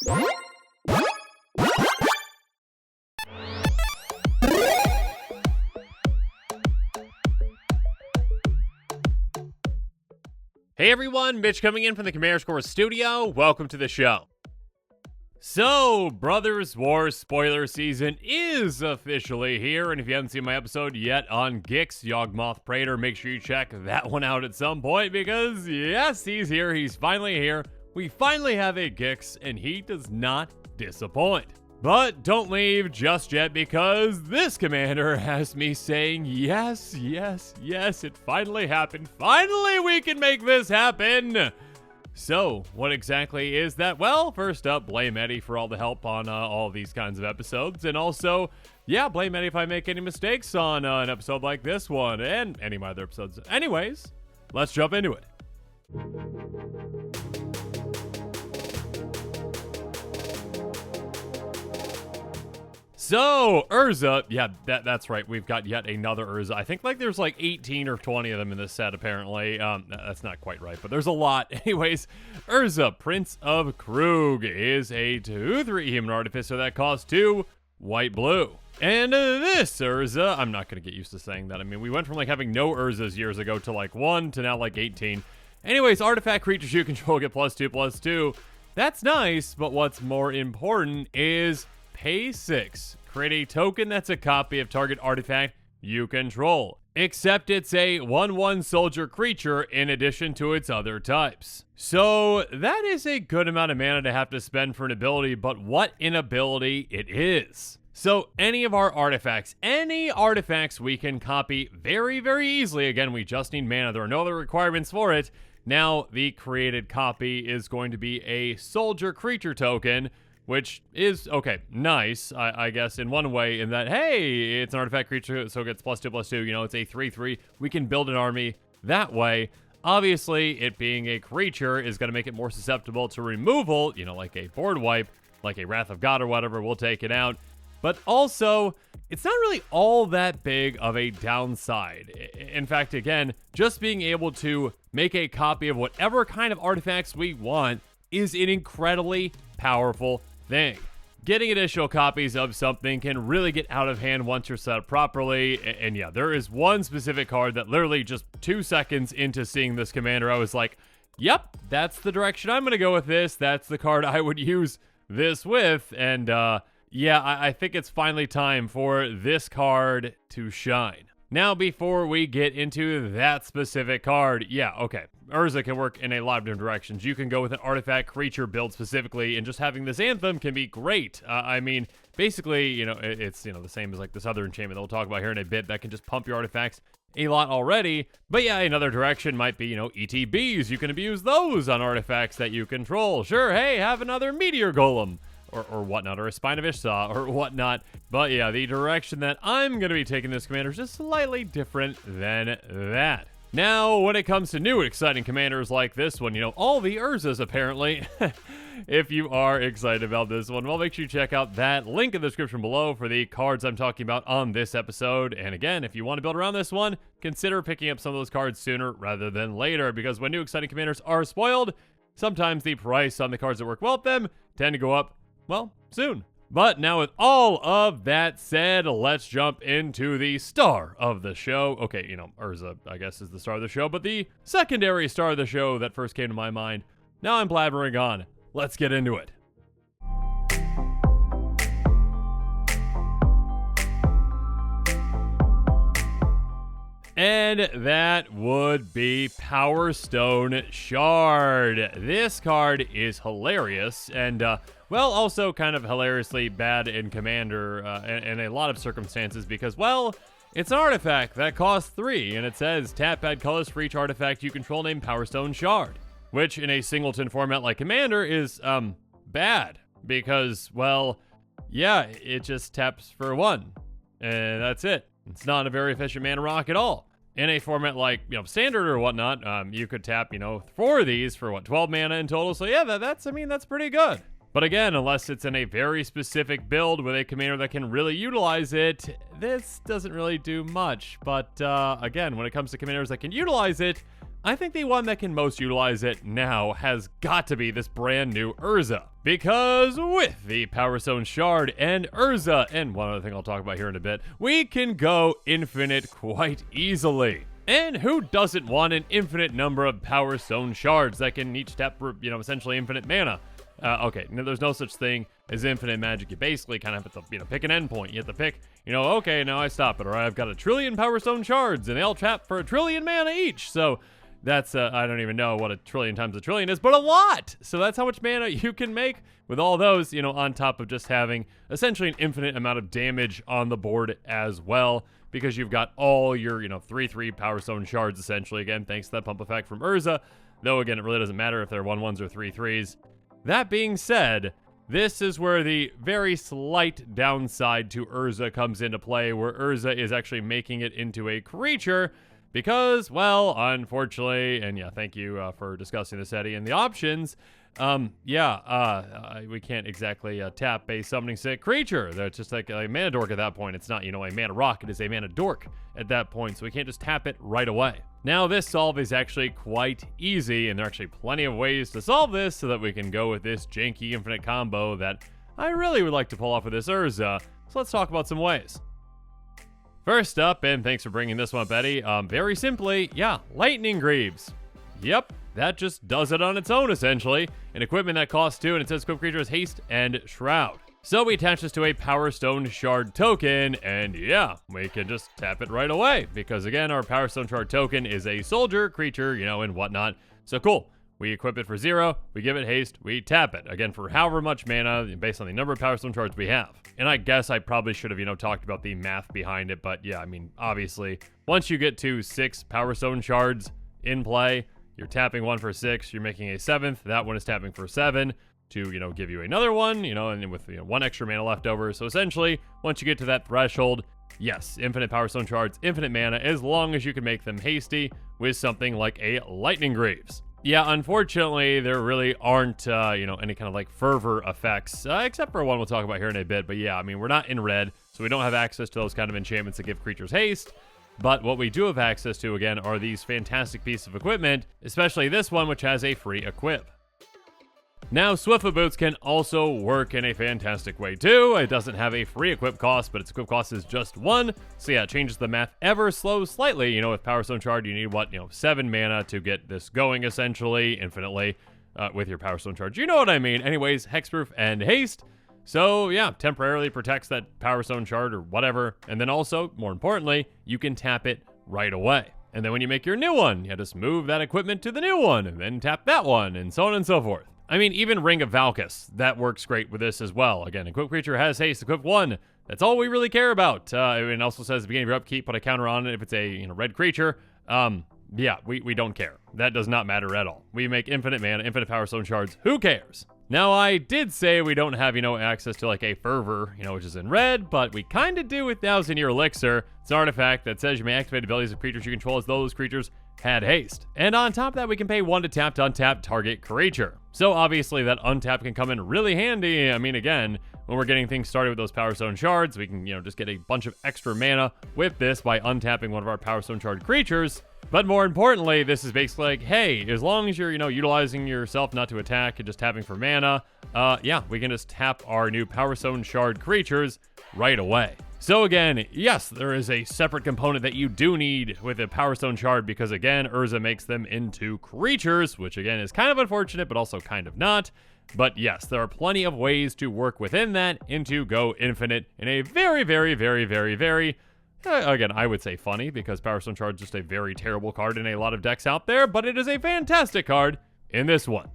Hey everyone, Mitch coming in from the Commander Score studio. Welcome to the show. So, Brothers War spoiler season is officially here, and if you haven't seen my episode yet on Gix, Yawgmoth Praetor, make sure you check that one out at some point, because yes, he's here, he's finally here. We finally have a Gix, and he does not disappoint. But don't leave just yet, because this commander has me saying, yes, it finally happened. Finally, we can make this happen. So, what exactly is that? Well, first up, blame Eddie for all the help on all these kinds of episodes. And also, yeah, blame Eddie if I make any mistakes on an episode like this one and any of my other episodes. Anyways, let's jump into it. So, Urza, yeah, that's right. We've got yet another Urza. I think there's 18 or 20 of them in this set, apparently. That's not quite right, but there's a lot. Anyways, Urza, Prince of Kroog, is a 2/3 human artificer that costs 2 white-blue. And this Urza, I'm not going to get used to saying that. I mean, we went from having no Urzas years ago to 1 to now 18. Anyways, artifact creatures you control get +2/+2. That's nice, but what's more important is pay 6. Create a token that's a copy of target artifact you control, except it's a 1/1 soldier creature in addition to its other types. So that is a good amount of mana to have to spend for an ability, but what an ability it is. So any of our artifacts, any artifacts we can copy very, very easily. Again, we just need mana. There are no other requirements for it. Now the created copy is going to be a soldier creature token, which is, okay, nice, I guess, in one way, in that, hey, it's an artifact creature, so it gets +2/+2, it's a 3/3. We can build an army that way. Obviously, it being a creature is going to make it more susceptible to removal, like a board wipe, like a Wrath of God or whatever, we'll take it out. But also, it's not really all that big of a downside. In fact, again, just being able to make a copy of whatever kind of artifacts we want is an incredibly powerful thing. Getting additional copies of something can really get out of hand once you're set up properly. And yeah, there is one specific card that literally just 2 seconds into seeing this commander, I was like, yep, that's the direction I'm going to go with this. That's the card I would use this with. And yeah, I think it's finally time for this card to shine. Now, before we get into that specific card, yeah, okay, Urza can work in a lot of different directions. You can go with an artifact creature build specifically, and just having this anthem can be great. I mean, basically, it's, the same as this other enchantment that we'll talk about here in a bit that can just pump your artifacts a lot already. But yeah, another direction might be, ETBs. You can abuse those on artifacts that you control. Sure, hey, have another meteor golem. Or whatnot, or a Spine of Ishsaw, or whatnot. But yeah, the direction that I'm going to be taking this commander is just slightly different than that. Now, when it comes to new exciting commanders like this one, all the Urzas apparently, if you are excited about this one, well, make sure you check out that link in the description below for the cards I'm talking about on this episode. And again, if you want to build around this one, consider picking up some of those cards sooner rather than later, because when new exciting commanders are spoiled, sometimes the price on the cards that work well with them tend to go up, well, soon. But now with all of that said, let's jump into the star of the show. Okay, Urza, I guess, is the star of the show, but the secondary star of the show that first came to my mind. Now I'm blabbering on. Let's get into it. And that would be Power Stone Shard. This card is hilarious and, well, also kind of hilariously bad in Commander in a lot of circumstances because, well, it's an artifact that costs 3, and it says tap, add colors for each artifact you control named Power Stone Shard, which in a singleton format like Commander is, bad because, well, yeah, it just taps for 1, and that's it. It's not a very efficient mana rock at all. In a format like, Standard or whatnot, you could tap, 4 of these for, 12 mana in total. So yeah, that's pretty good. But again, unless it's in a very specific build with a commander that can really utilize it, this doesn't really do much. But again, when it comes to commanders that can utilize it, I think the one that can most utilize it now has got to be this brand new Urza. Because with the Power Stone Shard and Urza, and one other thing I'll talk about here in a bit, we can go infinite quite easily. And who doesn't want an infinite number of Power Stone Shards that can each tap for, essentially infinite mana? Okay, there's no such thing as infinite magic. You basically kind of have to, pick an endpoint. You have to pick, okay, now I stop it. Or I've got a trillion Power Stone Shards, and they all tap for a trillion mana each. So that's, I don't even know what a trillion times a trillion is, but a lot! So that's how much mana you can make with all those, on top of just having essentially an infinite amount of damage on the board as well, because you've got all your, 3/3 Power Stone Shards, essentially, again, thanks to that pump effect from Urza. Though, again, it really doesn't matter if they're 1/1s or 3/3s. That being said, this is where the very slight downside to Urza comes into play, where Urza is actually making it into a creature, because, well, unfortunately, and yeah, thank you for discussing this, Eddie, and the options, we can't exactly tap a summoning sick creature. That's just like a mana dork at that point. It's not, a mana rock, it is a mana dork at that point, so we can't just tap it right away. Now, this solve is actually quite easy, and there are actually plenty of ways to solve this so that we can go with this janky infinite combo that I really would like to pull off with this Urza, so let's talk about some ways. First up, and thanks for bringing this one up, Eddie, very simply, Lightning Greaves. Yep, that just does it on its own, essentially. An equipment that costs 2, and it says equip creature has haste and shroud. So we attach this to a Power Stone Shard token, and we can just tap it right away, because again, our Power Stone Shard token is a soldier, creature, and whatnot. So cool. We equip it for 0, we give it haste, we tap it. Again, for however much mana, based on the number of Power Stone Shards we have. And I guess I probably should have, talked about the math behind it, but obviously, once you get to 6 Power Stone Shards in play, you're tapping 1 for 6, you're making a 7th, that one is tapping for 7, to, give you another one, and with, 1 extra mana left over. So essentially, once you get to that threshold, yes, infinite Power Stone Shards, infinite mana, as long as you can make them hasty with something like a Lightning Greaves. Yeah, unfortunately, there really aren't, any kind of like fervor effects, except for one we'll talk about here in a bit. But we're not in red, so we don't have access to those kind of enchantments that give creatures haste. But what we do have access to, again, are these fantastic pieces of equipment, especially this one, which has a free equip. Now, Swiftfoot Boots can also work in a fantastic way too. It doesn't have a free equip cost, but its equip cost is just 1. So it changes the math ever so slightly. With Power Stone Shard, you need 7 mana to get this going, essentially, infinitely, with your Power Stone Shard. You know what I mean. Anyways, hexproof and haste. So temporarily protects that Power Stone Shard or whatever. And then also, more importantly, you can tap it right away. And then when you make your new one, you just move that equipment to the new one, and then tap that one, and so on and so forth. Even Ring of Valkis, that works great with this as well. Again, equip creature has haste, equip 1. That's all we really care about. It also says at the beginning of your upkeep, put a counter on it if it's a red creature. We don't care. That does not matter at all. We make infinite mana, infinite Power Stone Shards. Who cares? Now, I did say we don't have, access to like a Fervor, which is in red, but we kind of do with 1,000-Year Elixir. It's an artifact that says you may activate abilities of creatures you control as those creatures had haste. And on top of that, we can pay 1 to tap to untap target creature. So obviously that untap can come in really handy. Again, when we're getting things started with those Power Stone Shards, we can, just get a bunch of extra mana with this by untapping one of our Power Stone Shard creatures. But more importantly, this is basically like, hey, as long as you're, utilizing yourself not to attack and just tapping for mana, we can just tap our new Power Stone Shard creatures right away. So again, yes, there is a separate component that you do need with a Power Stone Shard because, again, Urza makes them into creatures, which, again, is kind of unfortunate, but also kind of not. But yes, there are plenty of ways to work within that and to go infinite in a very, very, very, very, very, again, I would say funny, because Power Stone Shard is just a very terrible card in a lot of decks out there, but it is a fantastic card in this one.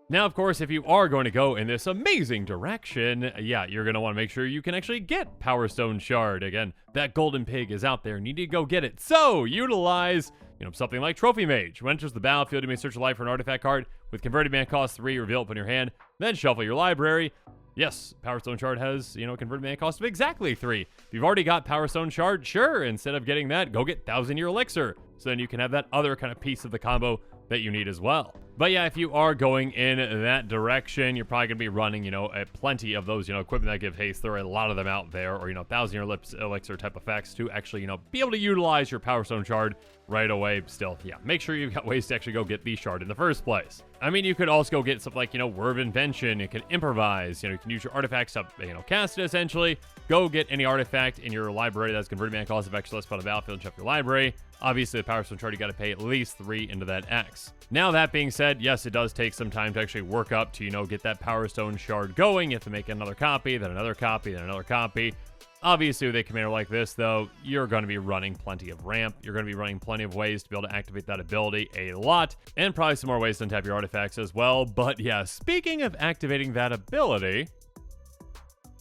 Now, of course, if you are going to go in this amazing direction, you're going to want to make sure you can actually get Power Stone Shard. Again, that golden pig is out there and you need to go get it. So, utilize, something like Trophy Mage. When it enters the battlefield, you may search your life for an artifact card with converted mana cost 3, reveal it in your hand, then shuffle your library. Yes, Power Stone Shard has, converted mana cost of exactly 3. If you've already got Power Stone Shard, sure, instead of getting that, go get 1,000-Year Elixir. So then you can have that other kind of piece of the combo that you need as well. But yeah, if you are going in that direction, you're probably going to be running, plenty of those, equipment that give haste. There are a lot of them out there, or, 1,000-year elixir type effects to actually, be able to utilize your Power Stone shard right away. Still, yeah, make sure you've got ways to actually go get the shard in the first place. I mean, you could also go get stuff like, Word of Invention. You can improvise, you can use your artifacts to, cast it essentially. Go get any artifact in your library that's converted mana cost of extra less on the battlefield and check your library. Obviously, the Power Stone shard, you got to pay at least 3 into that X. Now, that being said, yes, it does take some time to actually work up to, get that Power Stone shard going. You have to make another copy, then another copy, then another copy. Obviously, with a commander like this, though, you're going to be running plenty of ramp. You're going to be running plenty of ways to be able to activate that ability a lot, and probably some more ways to untap your artifacts as well. But yeah, speaking of activating that ability,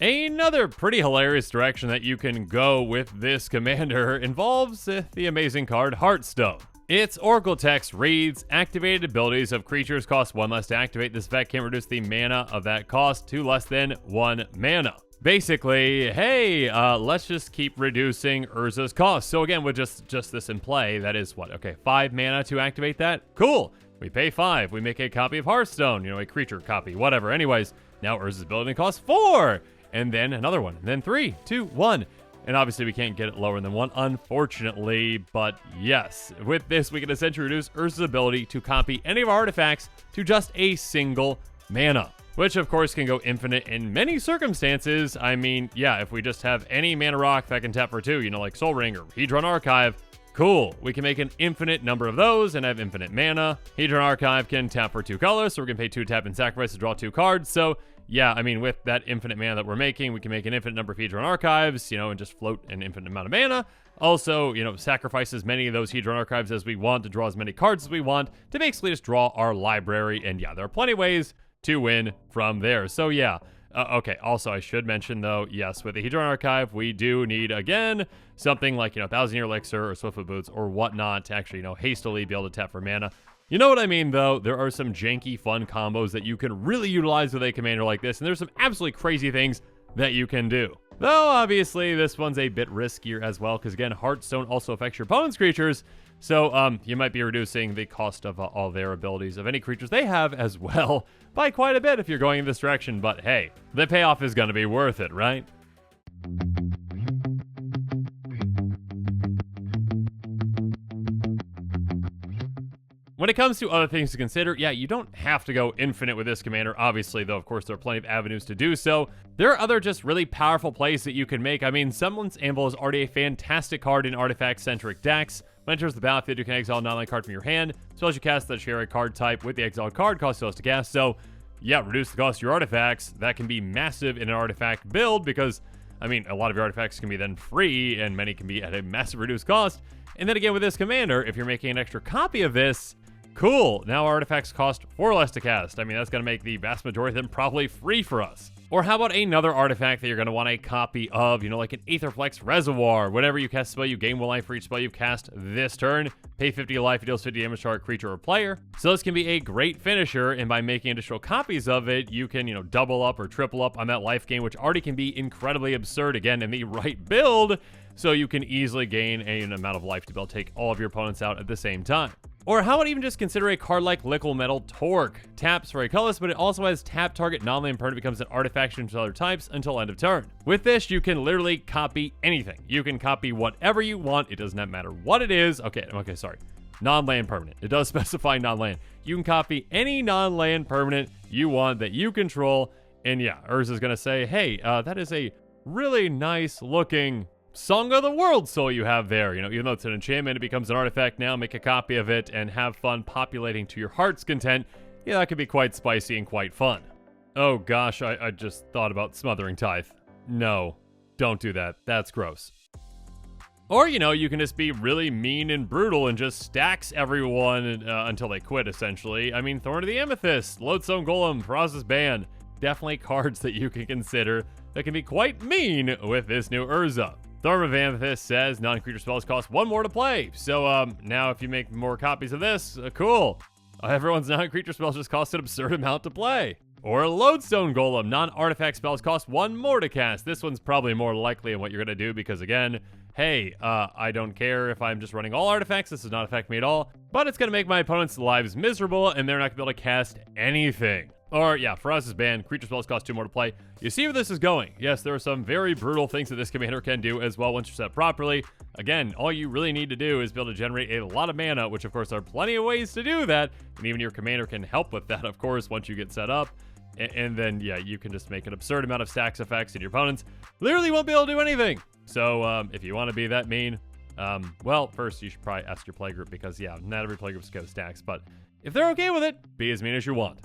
another pretty hilarious direction that you can go with this commander involves the amazing card Heartstone. Its Oracle text reads, activated abilities of creatures cost 1 less to activate. This effect can reduce the mana of that cost to less than 1 mana. Basically, hey, let's just keep reducing Urza's cost. So again, with just this in play, that is what? Okay, 5 mana to activate that? Cool. We pay 5. We make a copy of Hearthstone, a creature copy, whatever. Anyways, now Urza's ability costs 4. And then another one. And then 3, 2, 1. And obviously, we can't get it lower than 1, unfortunately. But yes, with this, we can essentially reduce Urza's ability to copy any of our artifacts to just a single mana, which of course can go infinite in many circumstances. I mean, yeah, if we just have any mana rock that can tap for 2, like Soul Ring or Hedron Archive, cool. We can make an infinite number of those and have infinite mana. Hedron Archive can tap for 2 colors, so we're going to pay 2 tap and sacrifice to draw 2 cards. So yeah, I mean, with that infinite mana that we're making, we can make an infinite number of Hedron Archives, and just float an infinite amount of mana. Also, sacrifice as many of those Hedron Archives as we want to draw as many cards as we want to basically just draw our library. And yeah, there are plenty of ways to win from there. So yeah, okay. Also, I should mention though, yes, with the Hedron Archive, we do need, again, something like, 1,000-year elixir or Swiftfoot Boots or whatnot to actually, hastily be able to tap for mana. You know what I mean, though? There are some janky, fun combos that you can really utilize with a commander like this, and there's some absolutely crazy things that you can do. Though, obviously, this one's a bit riskier as well, because, again, Hearthstone also affects your opponent's creatures, so you might be reducing the cost of all their abilities of any creatures they have as well by quite a bit if you're going in this direction, but hey, the payoff is going to be worth it, right? When it comes to other things to consider, yeah, you don't have to go infinite with this commander, obviously, though, of course, there are plenty of avenues to do so. There are other just really powerful plays that you can make. I mean, Semblance Anvil is already a fantastic card in artifact-centric decks. When it enters the battlefield, you can exile a non-land card from your hand, as well as you cast that share a card type with the exiled card, cost less to cast. So, yeah, reduce the cost of your artifacts. That can be massive in an artifact build because, I mean, a lot of your artifacts can be then free, and many can be at a massive reduced cost. And then again, with this commander, if you're making an extra copy of this, cool, now our artifacts cost 4 less to cast. I mean, that's going to make the vast majority of them probably free for us. Or how about another artifact that you're going to want a copy of, like an Aetherflex Reservoir. Whenever you cast a spell, you gain 1 life for each spell you've cast this turn. Pay 50 life, it deals 50 damage to our creature or player. So this can be a great finisher, and by making additional copies of it, you can, double up or triple up on that life gain, which already can be incredibly absurd, again, in the right build. So you can easily gain an amount of life to be able to take all of your opponents out at the same time. Or how about even just consider a card like Liquid Metal Torque? Taps for a colorless, but it also has tap target non-land permanent becomes an artifact to other types until end of turn. With this, you can literally copy anything. You can copy whatever you want. It does not matter what it is. Okay, sorry. Non-land permanent. It does specify non-land. You can copy any non-land permanent you want that you control. And yeah, Urza is going to say, hey, that is a really nice looking Song of the World soul you have there. Even though it's an enchantment, it becomes an artifact now. Make a copy of it and have fun populating to your heart's content. Yeah, that could be quite spicy and quite fun. Oh gosh, I just thought about Smothering Tithe. No, don't do that. That's gross. Or, you can just be really mean and brutal and just stacks everyone until they quit, essentially. I mean, Thorn of the Amethyst, Lodestone Golem, Praz's Ban. Definitely cards that you can consider that can be quite mean with this new Urza. Thorn of Amethyst says non-creature spells cost 1 more to play. So now if you make more copies of this, cool. Everyone's non-creature spells just cost an absurd amount to play. Or Lodestone Golem, non-artifact spells cost 1 more to cast. This one's probably more likely in what you're going to do because, again, hey, I don't care if I'm just running all artifacts, this does not affect me at all, but it's going to make my opponent's lives miserable, and they're not going to be able to cast anything. Or, yeah, for us as ban, creature spells cost 2 more to play. You see where this is going. Yes, there are some very brutal things that this commander can do as well once you're set properly. Again, all you really need to do is be able to generate a lot of mana, which of course there are plenty of ways to do that, and even your commander can help with that, of course, once you get set up. And then, yeah, you can just make an absurd amount of stacks effects, and your opponents literally won't be able to do anything. So, if you want to be that mean, well, first you should probably ask your playgroup, because, yeah, not every playgroup's got stacks, but if they're okay with it, be as mean as you want.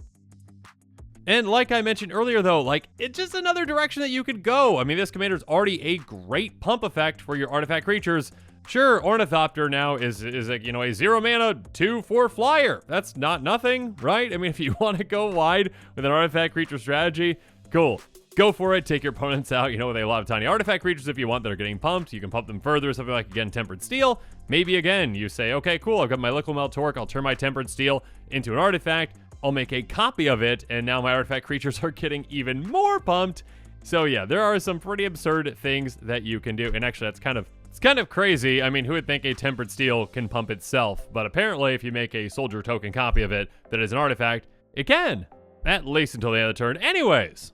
And like I mentioned earlier, though, like, it's just another direction that you could go. I mean, this commander's already a great pump effect for your artifact creatures. Sure, Ornithopter now is like, you know, a 0 mana 2/4 flyer. That's not nothing, right? I mean, if you want to go wide with an artifact creature strategy, cool. Go for it. Take your opponents out, you know, with a lot of tiny artifact creatures if you want that are getting pumped. You can pump them further, something like, again, Tempered Steel. Maybe, again, you say, okay, cool, I've got my Liquid Melt Torque. I'll turn my Tempered Steel into an artifact. I'll make a copy of it, and now my artifact creatures are getting even more pumped. So yeah, there are some pretty absurd things that you can do. And actually, it's kind of crazy. I mean, who would think a Tempered Steel can pump itself? But apparently, if you make a soldier token copy of it that is an artifact, it can. At least until the end of the turn. Anyways.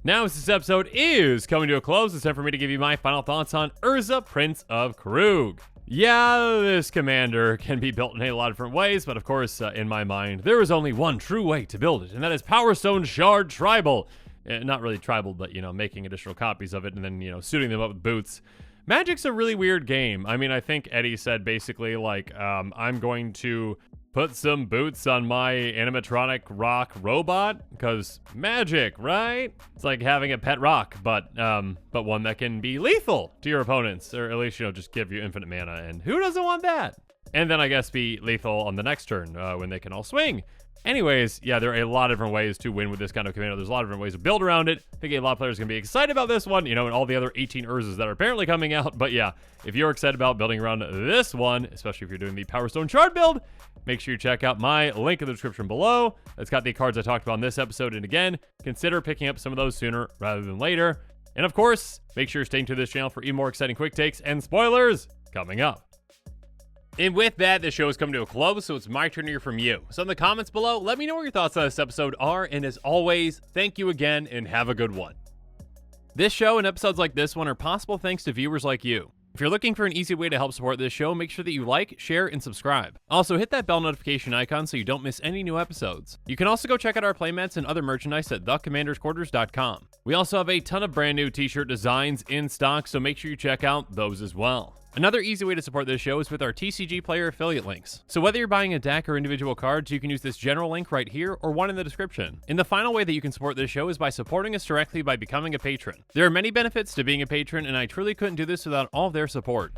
Now, as this episode is coming to a close, it's time for me to give you my final thoughts on Urza, Prince of Kroog. Yeah, this commander can be built in a lot of different ways, but of course, in my mind, there is only one true way to build it, and that is Power Stone Shard Tribal. Not really tribal, but, you know, making additional copies of it and then, you know, suiting them up with boots. Magic's a really weird game. I mean, I think Eddie said basically, like, I'm going to put some boots on my animatronic rock robot, because magic, right? It's like having a pet rock, but one that can be lethal to your opponents, or at least, you know, just give you infinite mana, and who doesn't want that? And then I guess be lethal on the next turn when they can all swing. Anyways, yeah, there are a lot of different ways to win with this kind of commander. There's a lot of different ways to build around it. I think a lot of players are going to be excited about this one, you know, and all the other 18 Urzas that are apparently coming out. But yeah, if you're excited about building around this one, especially if you're doing the Power Stone Shard build, make sure you check out my link in the description below. It's got the cards I talked about in this episode. And again, consider picking up some of those sooner rather than later. And of course, make sure you're staying to this channel for even more exciting quick takes and spoilers coming up. And with that, the show is coming to a close, so it's my turn to hear from you. So in the comments below, let me know what your thoughts on this episode are, and as always, thank you again, and have a good one. This show and episodes like this one are possible thanks to viewers like you. If you're looking for an easy way to help support this show, make sure that you like, share, and subscribe. Also, hit that bell notification icon so you don't miss any new episodes. You can also go check out our playmats and other merchandise at thecommandersquarters.com. We also have a ton of brand new t-shirt designs in stock, so make sure you check out those as well. Another easy way to support this show is with our TCG Player affiliate links. So whether you're buying a deck or individual cards, you can use this general link right here or one in the description. And the final way that you can support this show is by supporting us directly by becoming a patron. There are many benefits to being a patron, and I truly couldn't do this without all of their support.